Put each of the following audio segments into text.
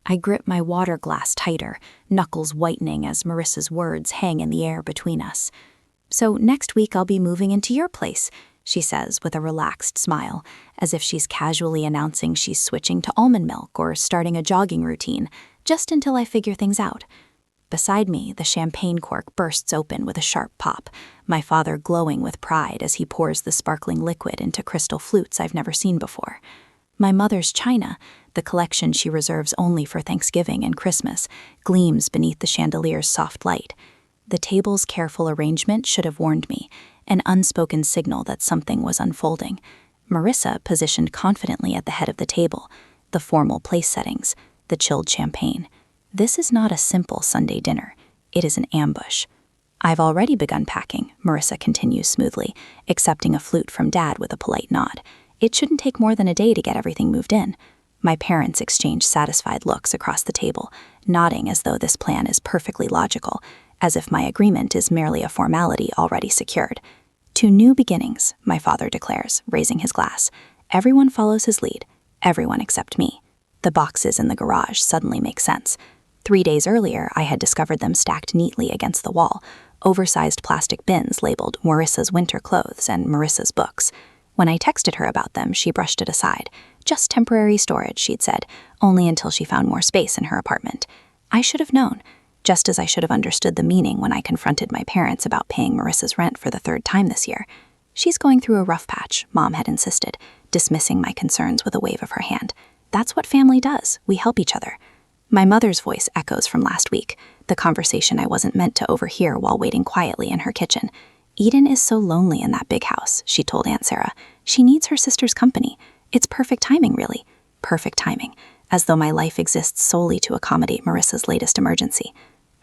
I grip my water glass tighter, knuckles whitening as Marissa's words hang in the air between us. "So next week I'll be moving into your place," she says with a relaxed smile, as if she's casually announcing she's switching to almond milk or starting a jogging routine, just until I figure things out. Beside me, the champagne cork bursts open with a sharp pop, my father glowing with pride as he pours the sparkling liquid into crystal flutes I've never seen before. My mother's china, the collection she reserves only for Thanksgiving and Christmas, gleams beneath the chandelier's soft light. The table's careful arrangement should have warned me, an unspoken signal that something was unfolding. Marissa positioned confidently at the head of the table, the formal place settings, the chilled champagne. This is not a simple Sunday dinner. It is an ambush. "I've already begun packing," Marissa continues smoothly, accepting a flute from Dad with a polite nod. "It shouldn't take more than a day to get everything moved in." My parents exchange satisfied looks across the table, nodding as though this plan is perfectly logical, as if my agreement is merely a formality already secured. "To new beginnings," my father declares, raising his glass. Everyone follows his lead, everyone except me. The boxes in the garage suddenly make sense. 3 days earlier, I had discovered them stacked neatly against the wall, oversized plastic bins labeled Marissa's winter clothes and Marissa's books. When I texted her about them, she brushed it aside. Just temporary storage, she'd said, only until she found more space in her apartment. I should have known, just as I should have understood the meaning when I confronted my parents about paying Marissa's rent for the 3rd time this year. "She's going through a rough patch," Mom had insisted, dismissing my concerns with a wave of her hand. "That's what family does. We help each other." My mother's voice echoes from last week, the conversation I wasn't meant to overhear while waiting quietly in her kitchen. "Eden is so lonely in that big house," she told Aunt Sarah. "She needs her sister's company. It's perfect timing, really. Perfect timing, as though my life exists solely to accommodate Marissa's latest emergency."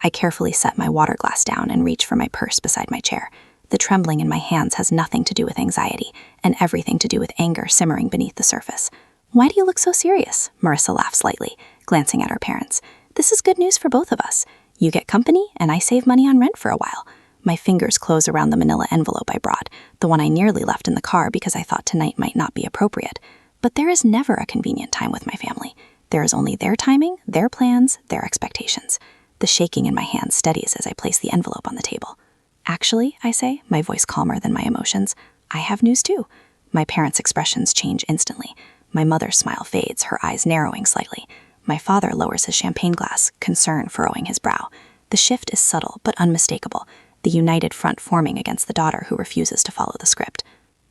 I carefully set my water glass down and reach for my purse beside my chair. The trembling in my hands has nothing to do with anxiety, and everything to do with anger simmering beneath the surface. "Why do you look so serious?" Marissa laughed slightly, glancing at her parents. "This is good news for both of us. You get company, and I save money on rent for a while." My fingers close around the manila envelope I brought, the one I nearly left in the car because I thought tonight might not be appropriate. But there is never a convenient time with my family. There is only their timing, their plans, their expectations. The shaking in my hand steadies as I place the envelope on the table. "Actually," I say, my voice calmer than my emotions, "I have news too." My parents' expressions change instantly. My mother's smile fades, her eyes narrowing slightly. My father lowers his champagne glass, concern furrowing his brow. The shift is subtle but unmistakable, the united front forming against the daughter who refuses to follow the script.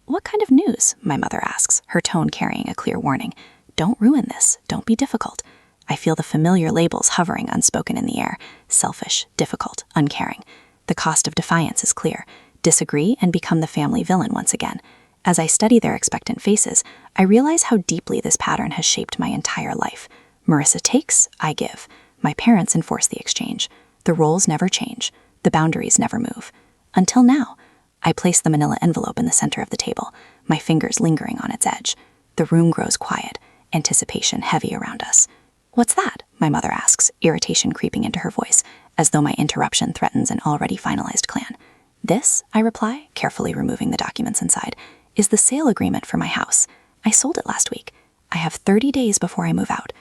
"What kind of news?" my mother asks, her tone carrying a clear warning. "Don't ruin this. Don't be difficult." I feel the familiar labels hovering unspoken in the air: selfish, difficult, uncaring. The cost of defiance is clear. Disagree and become the family villain once again. As I study their expectant faces, I realize how deeply this pattern has shaped my entire life. Marissa takes, I give. My parents enforce the exchange. The roles never change. The boundaries never move. Until now. I place the manila envelope in the center of the table, my fingers lingering on its edge. The room grows quiet, anticipation heavy around us. "What's that?" my mother asks, irritation creeping into her voice, as though my interruption threatens an already finalized plan. "This," I reply, carefully removing the documents inside, "is the sale agreement for my house. I sold it last week. I have 30 days before I move out."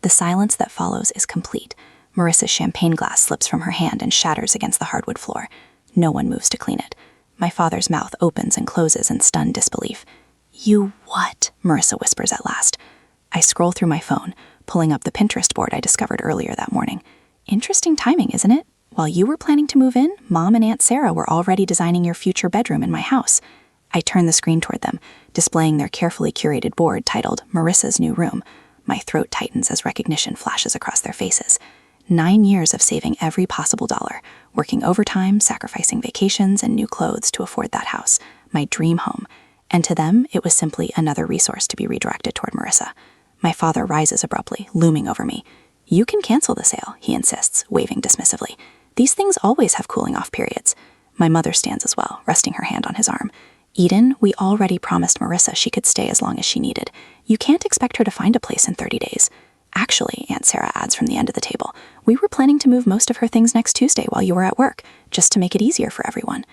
The silence that follows is complete. Marissa's champagne glass slips from her hand and shatters against the hardwood floor. No one moves to clean it. My father's mouth opens and closes in stunned disbelief. "You what?" Marissa whispers at last. I scroll through my phone, pulling up the Pinterest board I discovered earlier that morning. Interesting timing, isn't it? While you were planning to move in, Mom and Aunt Sarah were already designing your future bedroom in my house. I turn the screen toward them, displaying their carefully curated board titled Marissa's New Room. My throat tightens as recognition flashes across their faces. 9 years of saving every possible dollar, working overtime, sacrificing vacations and new clothes to afford that house, my dream home. And to them, it was simply another resource to be redirected toward Marissa. My father rises abruptly, looming over me. "You can cancel the sale," he insists, waving dismissively. "These things always have cooling-off periods." My mother stands as well, resting her hand on his arm. "Eden, we already promised Marissa she could stay as long as she needed. You can't expect her to find a place in 30 days. Actually," Aunt Sarah adds from the end of the table, "we were planning to move most of her things next Tuesday while you were at work, just to make it easier for everyone."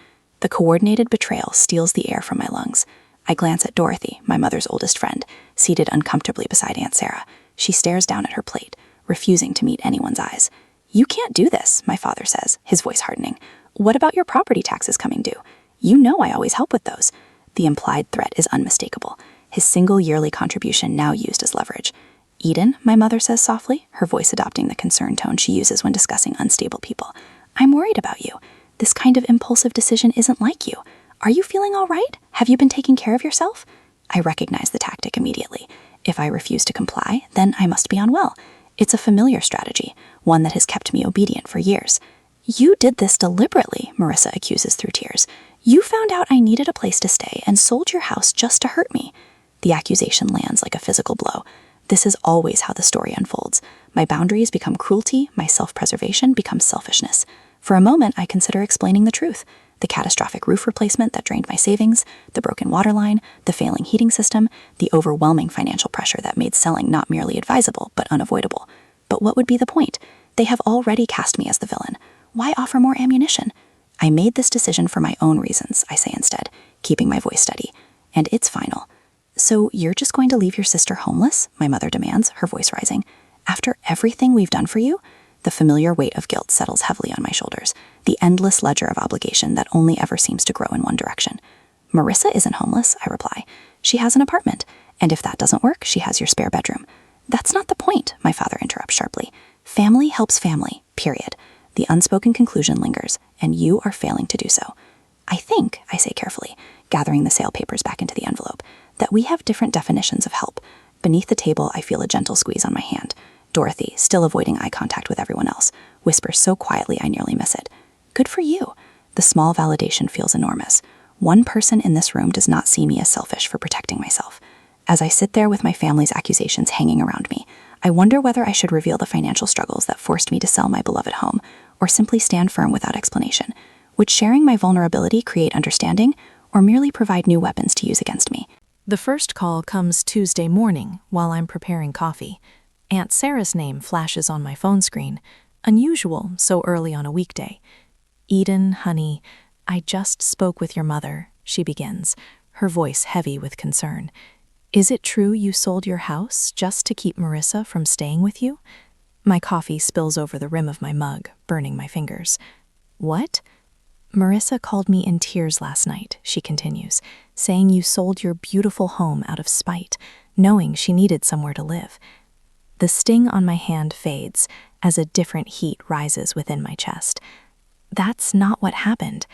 The coordinated betrayal steals the air from my lungs. I glance at Dorothy, my mother's oldest friend, seated uncomfortably beside Aunt Sarah. She stares down at her plate, refusing to meet anyone's eyes. "You can't do this," my father says, his voice hardening. "What about your property taxes coming due? You know I always help with those." The implied threat is unmistakable, his single yearly contribution now used as leverage. "Eden," my mother says softly, her voice adopting the concerned tone she uses when discussing unstable people, "I'm worried about you. This kind of impulsive decision isn't like you. Are you feeling all right? Have you been taking care of yourself?" I recognize the tactic immediately. If I refuse to comply, then I must be unwell. It's a familiar strategy, one that has kept me obedient for years. "You did this deliberately," Marissa accuses through tears. "You found out I needed a place to stay and sold your house just to hurt me." The accusation lands like a physical blow. This is always how the story unfolds. My boundaries become cruelty, my self-preservation becomes selfishness. For a moment, I consider explaining the truth. The catastrophic roof replacement that drained my savings, the broken water line, the failing heating system, the overwhelming financial pressure that made selling not merely advisable, but unavoidable. But what would be the point? They have already cast me as the villain. Why offer more ammunition? "I made this decision for my own reasons," I say instead, keeping my voice steady. "And it's final." "So you're just going to leave your sister homeless?" my mother demands, her voice rising. "After everything we've done for you?" The familiar weight of guilt settles heavily on my shoulders, the endless ledger of obligation that only ever seems to grow in one direction. "Marissa isn't homeless," I reply. "She has an apartment, and if that doesn't work, she has your spare bedroom." "That's not the point," my father interrupts sharply. "Family helps family, period." The unspoken conclusion lingers, and you are failing to do so. "I think," I say carefully, gathering the sale papers back into the envelope, "that we have different definitions of help." Beneath the table, I feel a gentle squeeze on my hand. Dorothy, still avoiding eye contact with everyone else, whispers so quietly I nearly miss it. "Good for you." The small validation feels enormous. One person in this room does not see me as selfish for protecting myself. As I sit there with my family's accusations hanging around me, I wonder whether I should reveal the financial struggles that forced me to sell my beloved home, or simply stand firm without explanation. Would sharing my vulnerability create understanding, or merely provide new weapons to use against me? The first call comes Tuesday morning while I'm preparing coffee. Aunt Sarah's name flashes on my phone screen, unusual so early on a weekday. "Eden, honey, I just spoke with your mother," she begins, her voice heavy with concern. "Is it true you sold your house just to keep Marissa from staying with you?" My coffee spills over the rim of my mug, burning my fingers. "What?" "Marissa called me in tears last night," she continues, "saying you sold your beautiful home out of spite, knowing she needed somewhere to live." The sting on my hand fades as a different heat rises within my chest. "That's not what happened.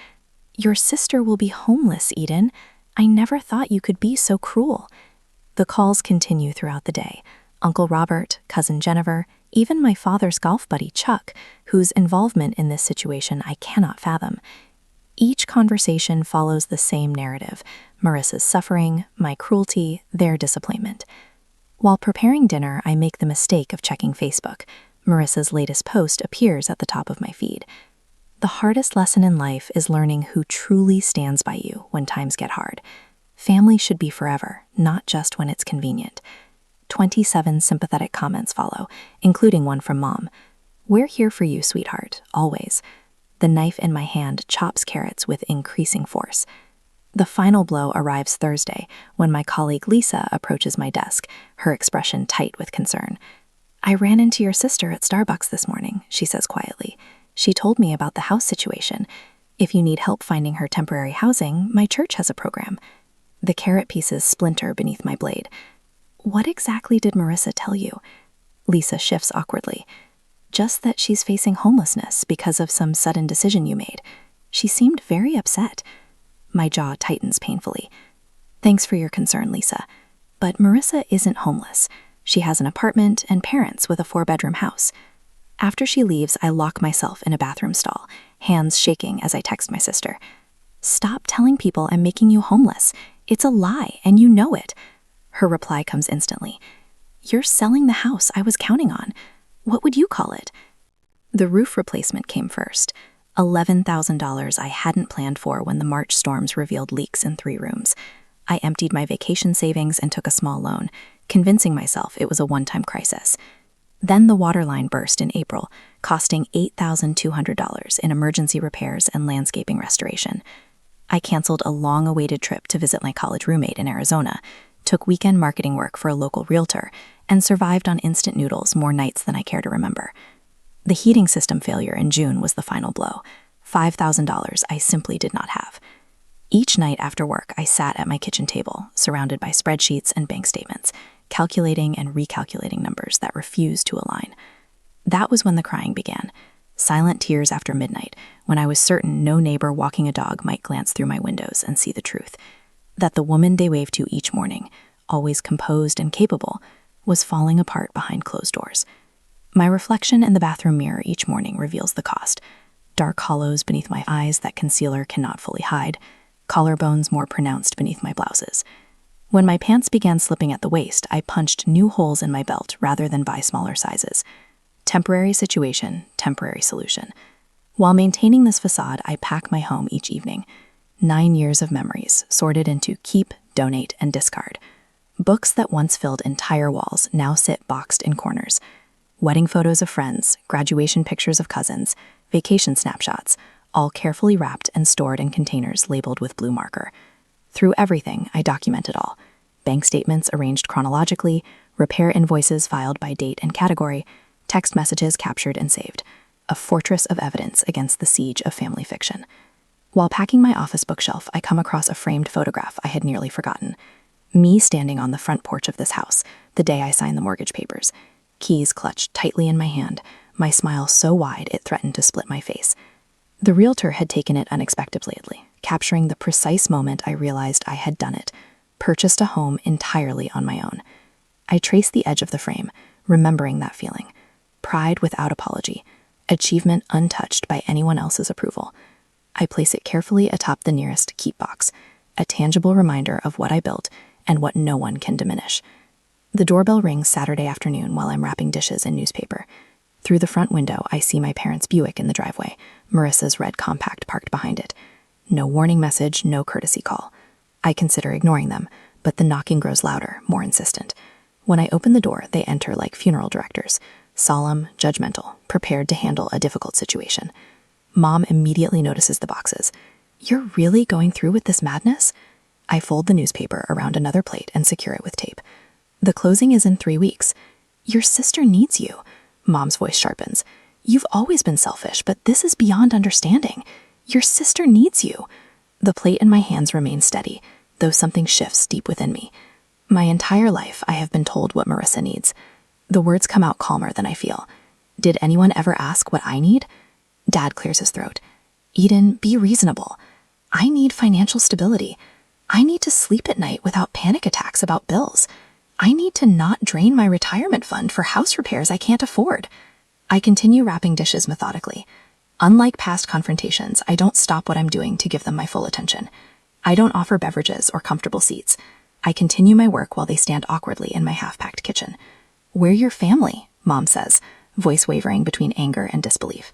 Your sister will be homeless, Eden. I never thought you could be so cruel." The calls continue throughout the day. Uncle Robert, Cousin Jennifer, even my father's golf buddy Chuck, whose involvement in this situation I cannot fathom. Each conversation follows the same narrative: Marissa's suffering, my cruelty, their disappointment. While preparing dinner, I make the mistake of checking Facebook. Marissa's latest post appears at the top of my feed. The hardest lesson in life is learning who truly stands by you when times get hard. Family should be forever, not just when it's convenient. 27 sympathetic comments follow, including one from Mom. "We're here for you, sweetheart, always." The knife in my hand chops carrots with increasing force. The final blow arrives Thursday when my colleague Lisa approaches my desk, her expression tight with concern. "I ran into your sister at Starbucks this morning," she says quietly. "She told me about the house situation. If you need help finding her temporary housing, my church has a program." The carrot pieces splinter beneath my blade. "What exactly did Marissa tell you?" Lisa shifts awkwardly. "Just that she's facing homelessness because of some sudden decision you made. She seemed very upset." My jaw tightens painfully. "Thanks for your concern, Lisa. But Marissa isn't homeless. She has an apartment and parents with a 4-bedroom house." After she leaves, I lock myself in a bathroom stall, hands shaking as I text my sister. "Stop telling people I'm making you homeless. It's a lie, and you know it." Her reply comes instantly. "You're selling the house I was counting on. What would you call it?" The roof replacement came first. $11,000 I hadn't planned for when the March storms revealed leaks in 3 rooms. I emptied my vacation savings and took a small loan, convincing myself it was a one-time crisis. Then the water line burst in April, costing $8,200 in emergency repairs and landscaping restoration. I canceled a long-awaited trip to visit my college roommate in Arizona, took weekend marketing work for a local realtor, and survived on instant noodles more nights than I care to remember. The heating system failure in June was the final blow. $5,000 I simply did not have. Each night after work, I sat at my kitchen table, surrounded by spreadsheets and bank statements, calculating and recalculating numbers that refused to align. That was when the crying began. Silent tears after midnight, when I was certain no neighbor walking a dog might glance through my windows and see the truth. That the woman they waved to each morning, always composed and capable, was falling apart behind closed doors. My reflection in the bathroom mirror each morning reveals the cost. Dark hollows beneath my eyes that concealer cannot fully hide, collarbones more pronounced beneath my blouses. When my pants began slipping at the waist, I punched new holes in my belt rather than buy smaller sizes. Temporary situation, temporary solution. While maintaining this facade, I pack my home each evening. 9 years of memories, sorted into keep, donate, and discard. Books that once filled entire walls now sit boxed in corners. Wedding photos of friends, graduation pictures of cousins, vacation snapshots, all carefully wrapped and stored in containers labeled with blue marker. Through everything, I document it all. Bank statements arranged chronologically, repair invoices filed by date and category, text messages captured and saved. A fortress of evidence against the siege of family fiction. While packing my office bookshelf, I come across a framed photograph I had nearly forgotten. Me standing on the front porch of this house, the day I signed the mortgage papers. Keys clutched tightly in my hand, my smile so wide it threatened to split my face. The realtor had taken it unexpectedly, capturing the precise moment I realized I had done it, purchased a home entirely on my own. I traced the edge of the frame, remembering that feeling. Pride without apology, achievement untouched by anyone else's approval. I place it carefully atop the nearest keep box, a tangible reminder of what I built and what no one can diminish. The doorbell rings Saturday afternoon while I'm wrapping dishes in newspaper. Through the front window, I see my parents' Buick in the driveway, Marissa's red compact parked behind it. No warning message, no courtesy call. I consider ignoring them, but the knocking grows louder, more insistent. When I open the door, they enter like funeral directors, solemn, judgmental, prepared to handle a difficult situation. Mom immediately notices the boxes. "You're really going through with this madness?" I fold the newspaper around another plate and secure it with tape. "The closing is in 3 weeks. Your sister needs you." Mom's voice sharpens. "You've always been selfish, but this is beyond understanding. Your sister needs you." The plate in my hands remains steady, though something shifts deep within me. My entire life, I have been told what Marissa needs. The words come out calmer than I feel. Did anyone ever ask what I need? Dad clears his throat. "Eden, be reasonable. I need financial stability. I need to sleep at night without panic attacks about bills. I need to not drain my retirement fund for house repairs I can't afford." I continue wrapping dishes methodically. Unlike past confrontations, I don't stop what I'm doing to give them my full attention. I don't offer beverages or comfortable seats. I continue my work while they stand awkwardly in my half-packed kitchen. "We're your family," Mom says, voice wavering between anger and disbelief.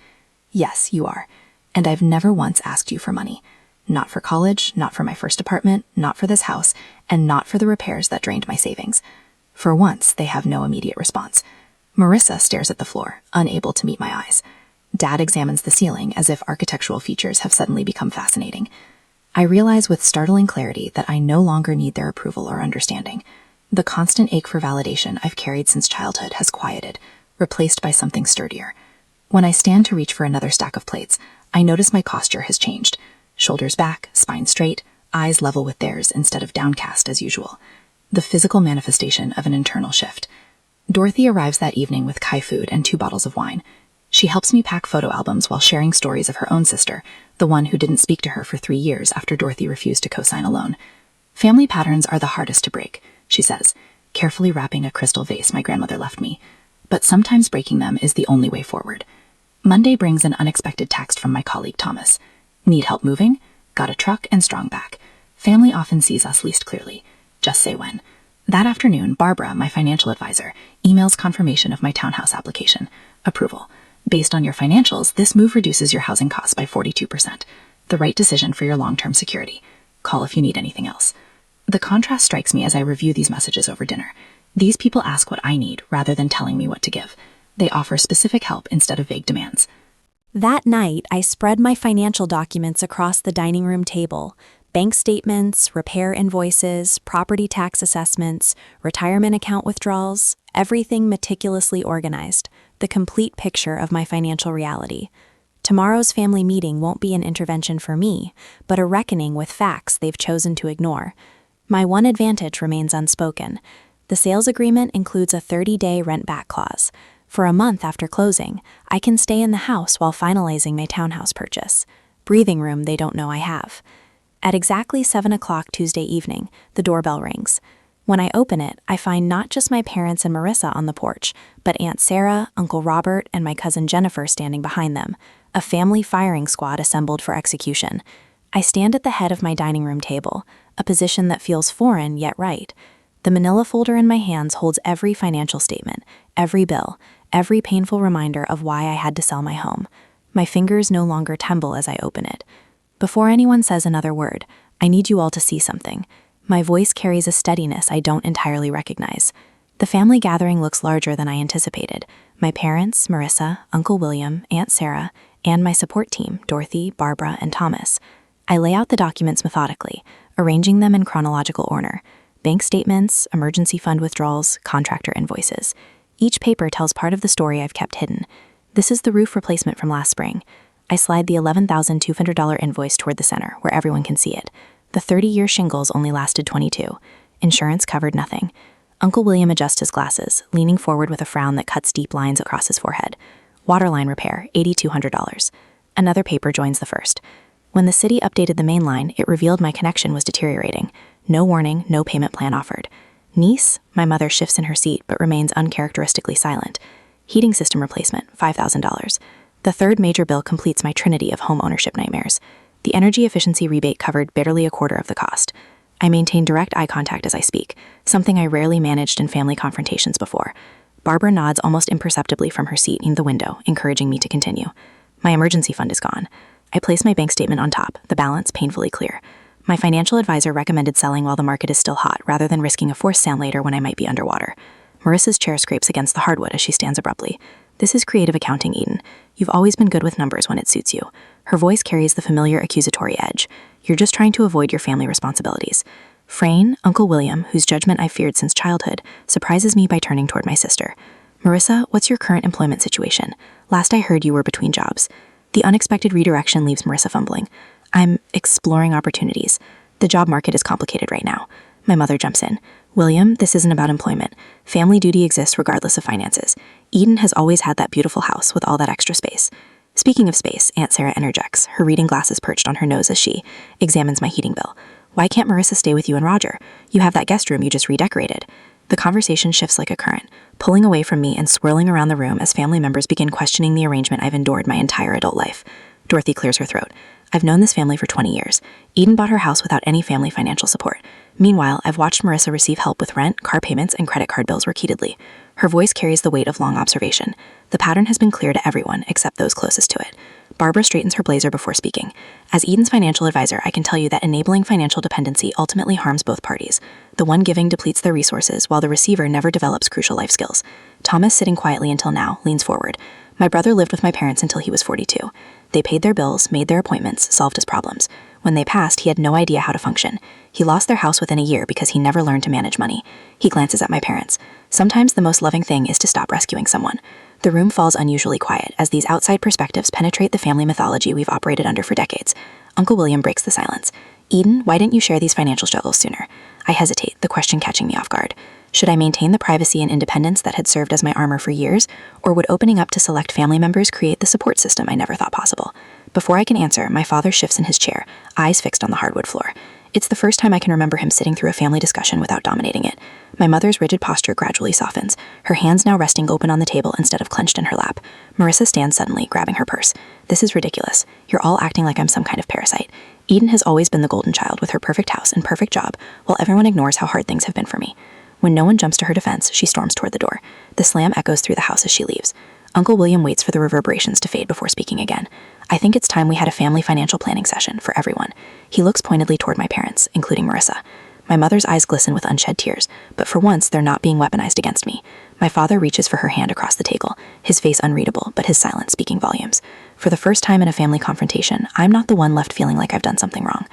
"Yes, you are. And I've never once asked you for money. Not for college, not for my first apartment, not for this house, and not for the repairs that drained my savings." For once, they have no immediate response. Marissa stares at the floor, unable to meet my eyes. Dad examines the ceiling as if architectural features have suddenly become fascinating. I realize with startling clarity that I no longer need their approval or understanding. The constant ache for validation I've carried since childhood has quieted, replaced by something sturdier. When I stand to reach for another stack of plates, I notice my posture has changed. Shoulders back, spine straight, eyes level with theirs instead of downcast as usual. The physical manifestation of an internal shift. Dorothy arrives that evening with Kai food and 2 bottles of wine. She helps me pack photo albums while sharing stories of her own sister, the one who didn't speak to her for 3 years after Dorothy refused to co-sign a loan. "Family patterns are the hardest to break," she says, carefully wrapping a crystal vase my grandmother left me. "But sometimes breaking them is the only way forward." Monday brings an unexpected text from my colleague Thomas. "Need help moving? Got a truck and strong back. Family often sees us least clearly. Just say when." That afternoon, Barbara, my financial advisor, emails confirmation of my townhouse application. Approval. "Based on your financials, this move reduces your housing costs by 42%. The right decision for your long-term security. Call if you need anything else." The contrast strikes me as I review these messages over dinner. These people ask what I need rather than telling me what to give. They offer specific help instead of vague demands. That night, I spread my financial documents across the dining room table, Bank statements, repair invoices, property tax assessments, retirement account withdrawals, everything meticulously organized, the complete picture of my financial reality. Tomorrow's family meeting won't be an intervention for me, but a reckoning with facts they've chosen to ignore. My one advantage remains unspoken. The sales agreement includes a 30-day rent-back clause. For a month after closing, I can stay in the house while finalizing my townhouse purchase. Breathing room they don't know I have. At exactly 7 o'clock Tuesday evening, the doorbell rings. When I open it, I find not just my parents and Marissa on the porch, but Aunt Sarah, Uncle Robert, and my cousin Jennifer standing behind them, a family firing squad assembled for execution. I stand at the head of my dining room table, a position that feels foreign yet right. The manila folder in my hands holds every financial statement, every bill, every painful reminder of why I had to sell my home. My fingers no longer tremble as I open it. Before anyone says another word, I need you all to see something. My voice carries a steadiness I don't entirely recognize. The family gathering looks larger than I anticipated. My parents, Marissa, Uncle William, Aunt Sarah, and my support team, Dorothy, Barbara, and Thomas. I lay out the documents methodically, arranging them in chronological order. Bank statements, emergency fund withdrawals, contractor invoices. Each paper tells part of the story I've kept hidden. This is the roof replacement from last spring. I slide the $11,200 invoice toward the center, where everyone can see it. The 30-year shingles only lasted 22. Insurance covered nothing. Uncle William adjusts his glasses, leaning forward with a frown that cuts deep lines across his forehead. Waterline repair, $8,200. Another paper joins the first. When the city updated the main line, it revealed my connection was deteriorating. No warning, no payment plan offered. Niece, my mother shifts in her seat but remains uncharacteristically silent. Heating system replacement, $5,000. The third major bill completes my trinity of home ownership nightmares. The energy efficiency rebate covered barely a quarter of the cost. I maintain direct eye contact as I speak, something I rarely managed in family confrontations before. Barbara nods almost imperceptibly from her seat near the window, encouraging me to continue. My emergency fund is gone. I place my bank statement on top, the balance painfully clear. My financial advisor recommended selling while the market is still hot, rather than risking a forced sale later when I might be underwater. Marissa's chair scrapes against the hardwood as she stands abruptly. This is creative accounting, Eden. You've always been good with numbers when it suits you. Her voice carries the familiar accusatory edge. You're just trying to avoid your family responsibilities. Frayne, Uncle William, whose judgment I've feared since childhood, surprises me by turning toward my sister. Marissa, what's your current employment situation? Last I heard you were between jobs. The unexpected redirection leaves Marissa fumbling. I'm exploring opportunities. The job market is complicated right now. My mother jumps in. William, this isn't about employment. Family duty exists regardless of finances. Eden has always had that beautiful house with all that extra space. Speaking of space, Aunt Sarah interjects, her reading glasses perched on her nose as she examines my heating bill. Why can't Marissa stay with you and Roger? You have that guest room you just redecorated. The conversation shifts like a current, pulling away from me and swirling around the room as family members begin questioning the arrangement I've endured my entire adult life. Dorothy clears her throat. I've known this family for 20 years. Eden bought her house without any family financial support. Meanwhile, I've watched Marissa receive help with rent, car payments, and credit card bills repeatedly. Her voice carries the weight of long observation. The pattern has been clear to everyone except those closest to it. Barbara straightens her blazer before speaking. As Eden's financial advisor, I can tell you that enabling financial dependency ultimately harms both parties. The one giving depletes their resources, while the receiver never develops crucial life skills. Thomas, sitting quietly until now, leans forward. My brother lived with my parents until he was 42. They paid their bills, made their appointments, solved his problems. When they passed, he had no idea how to function. He lost their house within a year because he never learned to manage money. He glances at my parents. Sometimes the most loving thing is to stop rescuing someone. The room falls unusually quiet as these outside perspectives penetrate the family mythology we've operated under for decades. Uncle William breaks the silence. Eden, why didn't you share these financial struggles sooner? I hesitate, the question catching me off guard. Should I maintain the privacy and independence that had served as my armor for years, or would opening up to select family members create the support system I never thought possible? Before I can answer, my father shifts in his chair, eyes fixed on the hardwood floor. It's the first time I can remember him sitting through a family discussion without dominating it. My mother's rigid posture gradually softens, her hands now resting open on the table instead of clenched in her lap. Marissa stands suddenly, grabbing her purse. This is ridiculous. You're all acting like I'm some kind of parasite. Eden has always been the golden child with her perfect house and perfect job, while everyone ignores how hard things have been for me. When no one jumps to her defense, she storms toward the door. The slam echoes through the house as she leaves. Uncle William waits for the reverberations to fade before speaking again. I think it's time we had a family financial planning session for everyone. He looks pointedly toward my parents, including Marissa. My mother's eyes glisten with unshed tears, but for once they're not being weaponized against me. My father reaches for her hand across the table, his face unreadable, but his silence speaking volumes. For the first time in a family confrontation, I'm not the one left feeling like I've done something wrong.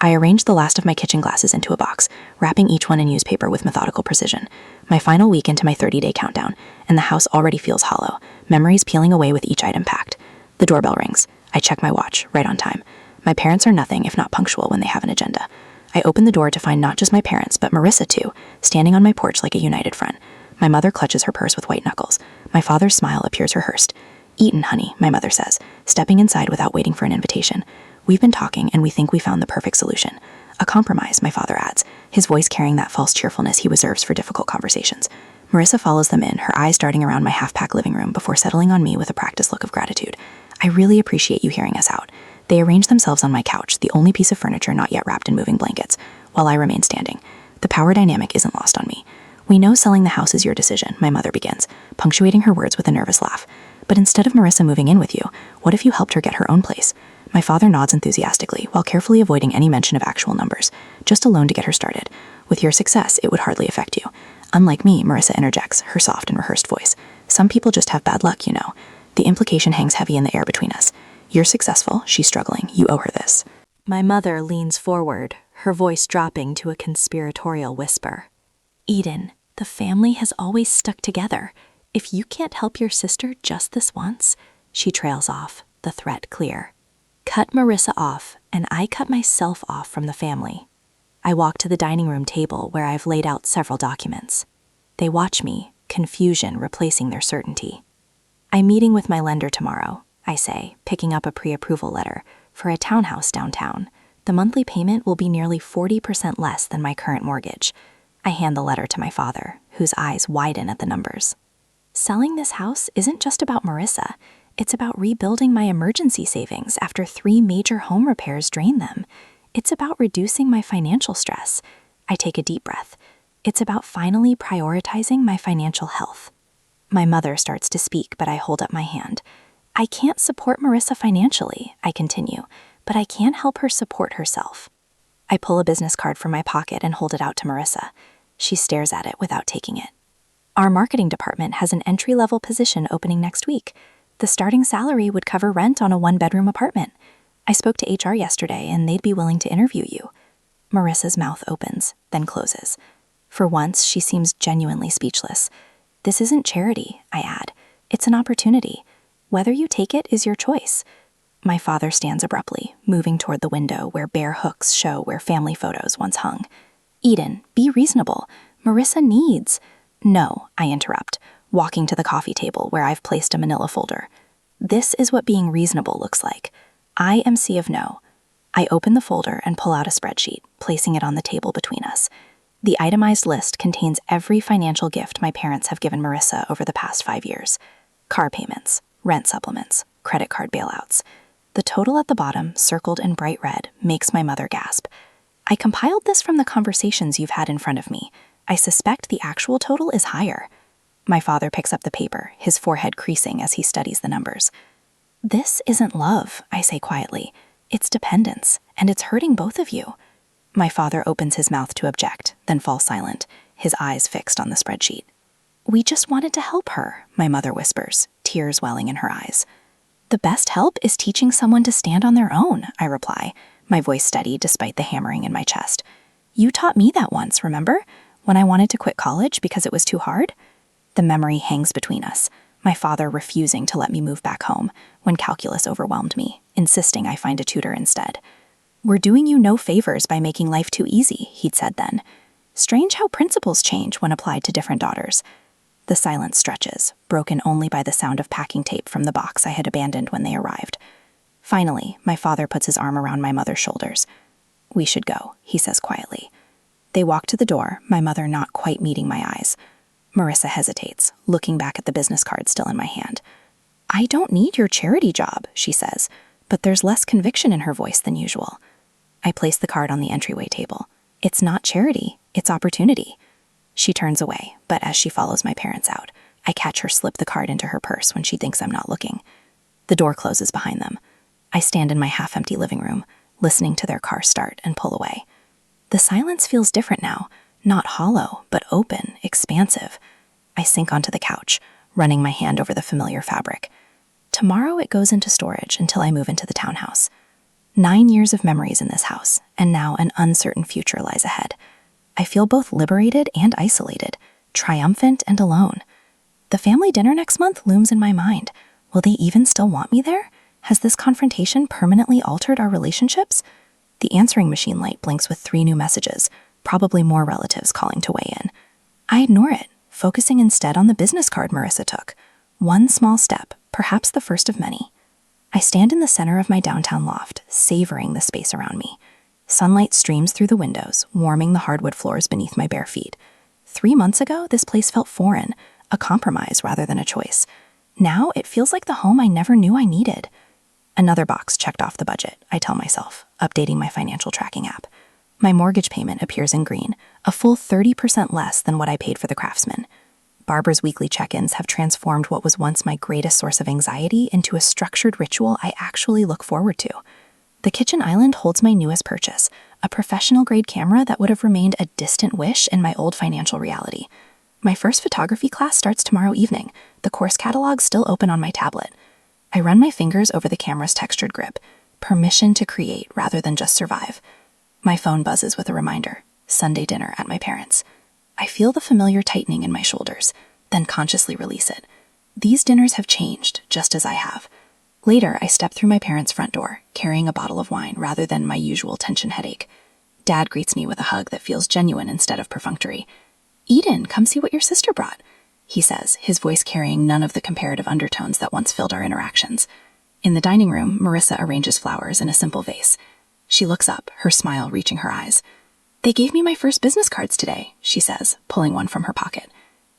I arranged the last of my kitchen glasses into a box, wrapping each one in newspaper with methodical precision. My final week into my 30-day countdown, and the house already feels hollow, memories peeling away with each item packed. The doorbell rings. I check my watch, right on time. My parents are nothing if not punctual when they have an agenda. I open the door to find not just my parents, but Marissa too, standing on my porch like a united front. My mother clutches her purse with white knuckles. My father's smile appears rehearsed. "Eaten, honey," my mother says, stepping inside without waiting for an invitation. "We've been talking, and we think we found the perfect solution. A compromise," my father adds, his voice carrying that false cheerfulness he reserves for difficult conversations. Marissa follows them in, her eyes darting around my half-pack living room before settling on me with a practiced look of gratitude. "I really appreciate you hearing us out." They arrange themselves on my couch, the only piece of furniture not yet wrapped in moving blankets, while I remain standing. The power dynamic isn't lost on me. "We know selling the house is your decision," my mother begins, punctuating her words with a nervous laugh. "But instead of Marissa moving in with you, what if you helped her get her own place?" My father nods enthusiastically, while carefully avoiding any mention of actual numbers. "Just a loan to get her started. With your success, it would hardly affect you." "Unlike me," Marissa interjects, her soft and rehearsed voice. "Some people just have bad luck, you know." The implication hangs heavy in the air between us. "You're successful," she's struggling. "You owe her this." My mother leans forward, her voice dropping to a conspiratorial whisper. "Eden, the family has always stuck together. If you can't help your sister just this once," she trails off, the threat clear. Cut Marissa off, and I cut myself off from the family. I walk to the dining room table where I've laid out several documents. They watch me, confusion replacing their certainty. "I'm meeting with my lender tomorrow," I say, picking up a pre-approval letter, "for a townhouse downtown. The monthly payment will be nearly 40% less than my current mortgage." I hand the letter to my father, whose eyes widen at the numbers. "Selling this house isn't just about Marissa. It's about rebuilding my emergency savings after 3 major home repairs drained them. It's about reducing my financial stress." I take a deep breath. "It's about finally prioritizing my financial health." My mother starts to speak, but I hold up my hand. "I can't support Marissa financially," I continue, "but I can help her support herself." I pull a business card from my pocket and hold it out to Marissa. She stares at it without taking it. "Our marketing department has an entry-level position opening next week. The starting salary would cover rent on a 1-bedroom apartment. I spoke to HR yesterday, and they'd be willing to interview you." Marissa's mouth opens, then closes. For once, she seems genuinely speechless. "This isn't charity," I add. "It's an opportunity. Whether you take it is your choice." My father stands abruptly, moving toward the window where bare hooks show where family photos once hung. "Eden, be reasonable. Marissa needs—" "No," I interrupt, walking to the coffee table where I've placed a manila folder. "This is what being reasonable looks like. I am C of no." I open the folder and pull out a spreadsheet, placing it on the table between us. The itemized list contains every financial gift my parents have given Marissa over the past 5 years. Car payments, rent supplements, credit card bailouts. The total at the bottom, circled in bright red, makes my mother gasp. "I compiled this from the conversations you've had in front of me. I suspect the actual total is higher." My father picks up the paper, his forehead creasing as he studies the numbers. "This isn't love," I say quietly. "It's dependence, and it's hurting both of you." My father opens his mouth to object, then falls silent, his eyes fixed on the spreadsheet. "We just wanted to help her," my mother whispers, tears welling in her eyes. "The best help is teaching someone to stand on their own," I reply, my voice steady despite the hammering in my chest. "You taught me that once, remember? When I wanted to quit college because it was too hard?" The memory hangs between us, my father refusing to let me move back home when calculus overwhelmed me, insisting I find a tutor instead. "We're doing you no favors by making life too easy," he'd said then. Strange how principles change when applied to different daughters. The silence stretches, broken only by the sound of packing tape from the box I had abandoned when they arrived. Finally, my father puts his arm around my mother's shoulders. "We should go," he says quietly. They walk to the door, my mother not quite meeting my eyes. Marissa hesitates, looking back at the business card still in my hand. "I don't need your charity job," she says, but there's less conviction in her voice than usual. I place the card on the entryway table. "It's not charity, it's opportunity." She turns away, but as she follows my parents out, I catch her slip the card into her purse when she thinks I'm not looking. The door closes behind them. I stand in my half-empty living room, listening to their car start and pull away. The silence feels different now, not hollow, but open, expansive. I sink onto the couch, running my hand over the familiar fabric. Tomorrow it goes into storage until I move into the townhouse. 9 years of memories in this house, and now an uncertain future lies ahead. I feel both liberated and isolated, triumphant and alone. The family dinner next month looms in my mind. Will they even still want me there? Has this confrontation permanently altered our relationships? The answering machine light blinks with 3 new messages, probably more relatives calling to weigh in. I ignore it, focusing instead on the business card Marissa took. One small step, perhaps the first of many. I stand in the center of my downtown loft, savoring the space around me. Sunlight streams through the windows, warming the hardwood floors beneath my bare feet. 3 months ago, this place felt foreign, a compromise rather than a choice. Now it feels like the home I never knew I needed. Another box checked off the budget, I tell myself, updating my financial tracking app. My mortgage payment appears in green, a full 30% less than what I paid for the Craftsman. Barbara's weekly check-ins have transformed what was once my greatest source of anxiety into a structured ritual I actually look forward to. The kitchen island holds my newest purchase, a professional-grade camera that would have remained a distant wish in my old financial reality. My first photography class starts tomorrow evening, the course catalog still open on my tablet. I run my fingers over the camera's textured grip, permission to create rather than just survive. My phone buzzes with a reminder, Sunday dinner at my parents'. I feel the familiar tightening in my shoulders, then consciously release it. These dinners have changed, just as I have. Later, I step through my parents' front door, carrying a bottle of wine rather than my usual tension headache. Dad greets me with a hug that feels genuine instead of perfunctory. "Eden, come see what your sister brought," he says, his voice carrying none of the comparative undertones that once filled our interactions. In the dining room, Marissa arranges flowers in a simple vase. She looks up, her smile reaching her eyes. "They gave me my first business cards today," she says, pulling one from her pocket.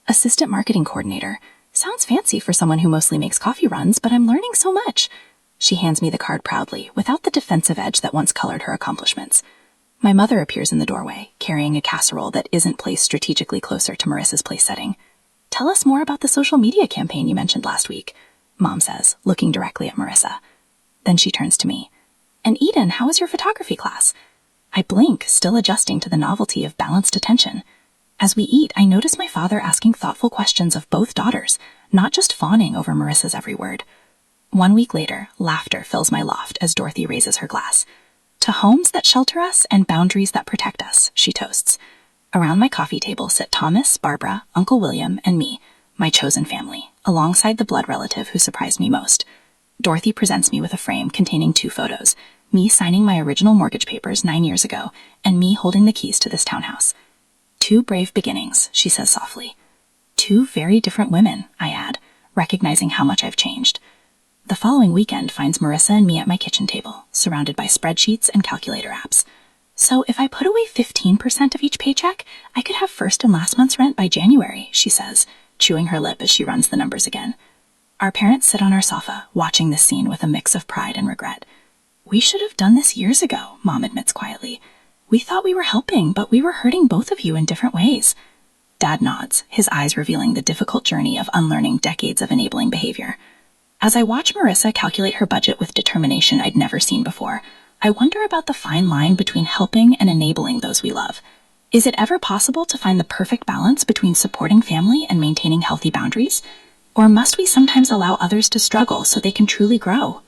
"Assistant marketing coordinator. Sounds fancy for someone who mostly makes coffee runs, but I'm learning so much." She hands me the card proudly, without the defensive edge that once colored her accomplishments. My mother appears in the doorway, carrying a casserole that isn't placed strategically closer to Marissa's place setting. "Tell us more about the social media campaign you mentioned last week," Mom says, looking directly at Marissa. Then she turns to me. "And Eden, how was your photography class?" I blink, still adjusting to the novelty of balanced attention. As we eat, I notice my father asking thoughtful questions of both daughters, not just fawning over Marissa's every word. 1 week later, laughter fills my loft as Dorothy raises her glass. "To homes that shelter us and boundaries that protect us," she toasts. Around my coffee table sit Thomas, Barbara, Uncle William, and me, my chosen family, alongside the blood relative who surprised me most. Dorothy presents me with a frame containing 2 photos, me signing my original mortgage papers 9 years ago, and me holding the keys to this townhouse. 2 brave beginnings, she says softly. 2 very different women, I add, recognizing how much I've changed. The following weekend finds Marissa and me at my kitchen table, surrounded by spreadsheets and calculator apps. "So if I put away 15% of each paycheck, I could have first and last month's rent by January," she says, chewing her lip as she runs the numbers again. Our parents sit on our sofa, watching this scene with a mix of pride and regret. "We should have done this years ago," Mom admits quietly. "We thought we were helping, but we were hurting both of you in different ways." Dad nods, his eyes revealing the difficult journey of unlearning decades of enabling behavior. As I watch Marissa calculate her budget with determination I'd never seen before, I wonder about the fine line between helping and enabling those we love. Is it ever possible to find the perfect balance between supporting family and maintaining healthy boundaries? Or must we sometimes allow others to struggle so they can truly grow?